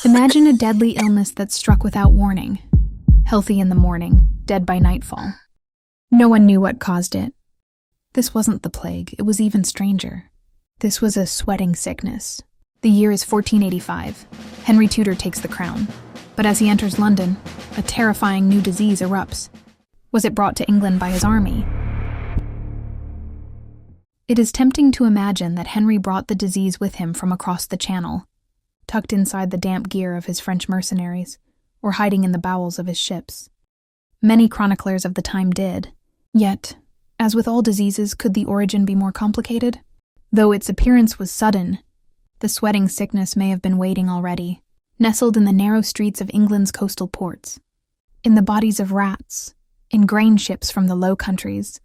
Imagine a deadly illness that struck without warning. Healthy in the morning, dead by nightfall. No one knew what caused it. This wasn't the plague, it was even stranger. This was a sweating sickness. The year is 1485. Henry Tudor takes the crown. But as he enters London, a terrifying new disease erupts. Was it brought to England by his army? It is tempting to imagine that Henry brought the disease with him from across the Channel, tucked inside the damp gear of his French mercenaries, or hiding in the bowels of his ships. Many chroniclers of the time did. Yet, as with all diseases, could the origin be more complicated? Though its appearance was sudden, the sweating sickness may have been waiting already, nestled in the narrow streets of England's coastal ports, in the bodies of rats, in grain ships from the Low Countries,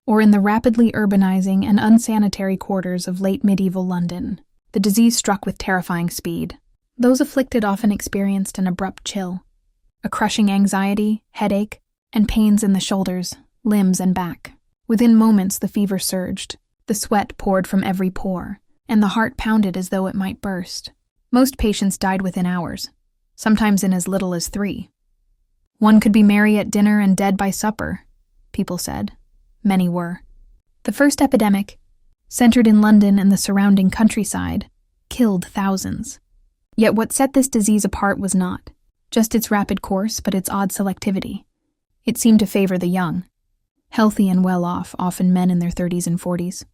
or in the rapidly urbanizing and unsanitary quarters of late medieval London. The disease struck with terrifying speed. Those afflicted often experienced an abrupt chill, a crushing anxiety, headache, and pains in the shoulders, limbs, and back. Within moments, the fever surged, the sweat poured from every pore, and the heart pounded as though it might burst. Most patients died within hours, sometimes in as little as 3. One could be merry at dinner and dead by supper, people said. Many were. The first epidemic, centered in London and the surrounding countryside, killed thousands. Yet what set this disease apart was not just its rapid course, but its odd selectivity. It seemed to favor the young, healthy and well-off, often men in their 30s and 40s.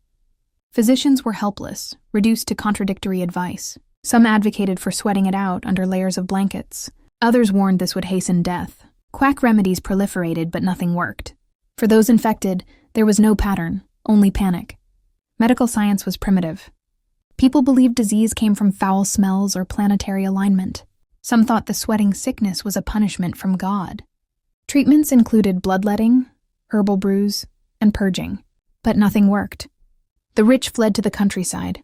Physicians were helpless, reduced to contradictory advice. Some advocated for sweating it out under layers of blankets. Others warned this would hasten death. Quack remedies proliferated, but nothing worked. For those infected, there was no pattern, only panic. Medical science was primitive. People believed disease came from foul smells or planetary alignment. Some thought the sweating sickness was a punishment from God. Treatments included bloodletting, herbal brews, and purging, but nothing worked. The rich fled to the countryside.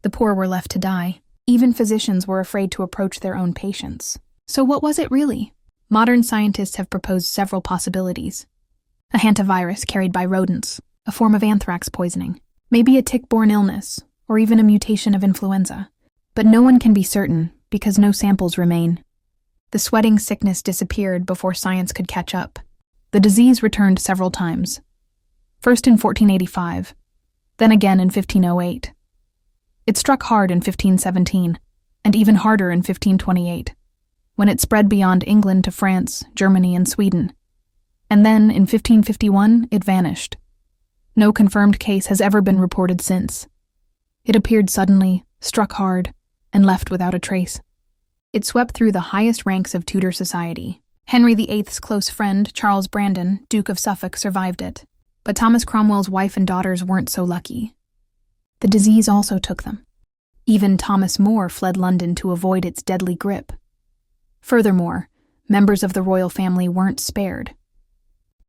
The poor were left to die. Even physicians were afraid to approach their own patients. So what was it really? Modern scientists have proposed several possibilities. A hantavirus carried by rodents, a form of anthrax poisoning, maybe a tick-borne illness, or even a mutation of influenza. But no one can be certain, because no samples remain. The sweating sickness disappeared before science could catch up. The disease returned several times. First in 1485, then again in 1508. It struck hard in 1517, and even harder in 1528, when it spread beyond England to France, Germany, and Sweden. And then, in 1551, it vanished. No confirmed case has ever been reported since. It appeared suddenly, struck hard, and left without a trace. It swept through the highest ranks of Tudor society. Henry VIII's close friend, Charles Brandon, Duke of Suffolk, survived it. But Thomas Cromwell's wife and daughters weren't so lucky. The disease also took them. Even Thomas More fled London to avoid its deadly grip. Furthermore, members of the royal family weren't spared.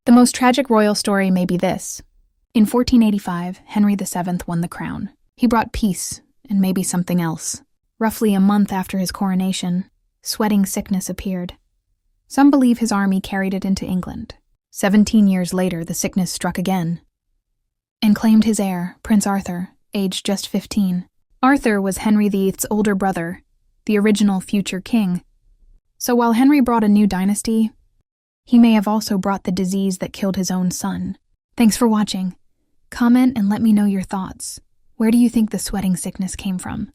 The most tragic royal story may be this. In 1485, Henry VII won the crown. He brought peace and maybe something else. Roughly a month after his coronation, sweating sickness appeared. Some believe his army carried it into England. 17 years later, the sickness struck again and claimed his heir, Prince Arthur, aged just 15. Arthur was Henry VIII's older brother, the original future king. So while Henry brought a new dynasty, he may have also brought the disease that killed his own son. Thanks for watching. Comment and let me know your thoughts. Where do you think the sweating sickness came from?